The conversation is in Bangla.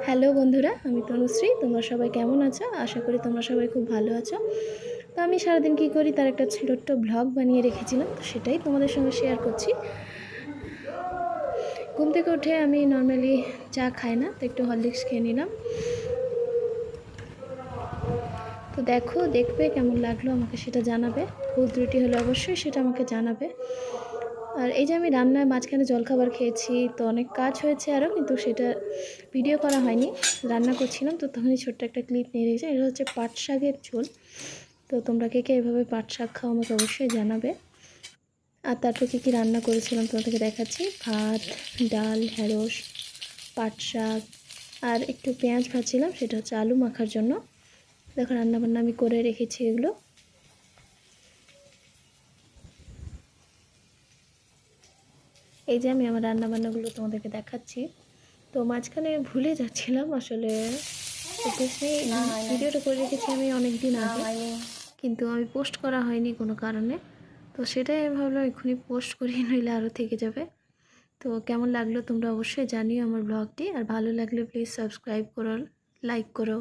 হ্যালো বন্ধুরা, আমি তনুশ্রী। তোমরা সবাই কেমন আছো? আশা করি তোমরা সবাই খুব ভালো আছো। তো আমি সারাদিন কী করি তার একটা ছোট্ট ব্লগ বানিয়ে রেখেছিলাম, তো সেটাই তোমাদের সঙ্গে শেয়ার করছি। ঘুম থেকে উঠে আমি নর্মালি চা খাই না, তো একটু হরলিক্স খেয়ে নিলাম। তো দেখবে কেমন লাগলো আমাকে সেটা জানাবে। ভুল ত্রুটি হলে অবশ্যই সেটা আমাকে জানাবে। আর এই যে আমি রান্নার মাঝখানে জলখাবার খেয়েছি, তো অনেক কাজ হয়েছে আরও, কিন্তু সেটা ভিডিও করা হয়নি। রান্না করছিলাম তো তখনই ছোট্ট একটা ক্লিপ নিয়ে রেখেছি। এটা হচ্ছে পাট শাকের ঝোল। তো তোমরা কে এভাবে পাট শাক খাও আমাকে অবশ্যই জানাবে। আর তারপর কী রান্না করেছিলাম তোমাদেরকে দেখাচ্ছি। ভাত, ডাল, ঢেঁড়স, পাট শাক আর একটু পেঁয়াজ ভাজছিলাম, সেটা হচ্ছে আলু মাখার জন্য। দেখো রান্নাবান্না আমি করে রেখেছি এগুলো। এই যে আমি আমার রান্নাবান্নাগুলো তোমাদেরকে দেখাচ্ছি। তো মাঝখানে ভুলে যাচ্ছিলাম আসলে, ভিডিওটা করে রেখেছি আমি অনেক দিন আগে, কিন্তু আমি পোস্ট করা হয়নি কোনো কারণে। তো সেটাই আমি ভাবলাম এক্ষুনি পোস্ট করি, নইলে আরও থেকে যাবে। তো কেমন লাগলো তোমরা অবশ্যই জানিও আমার ব্লগটি। আর ভালো লাগলে প্লিজ সাবস্ক্রাইব করো, লাইক করো।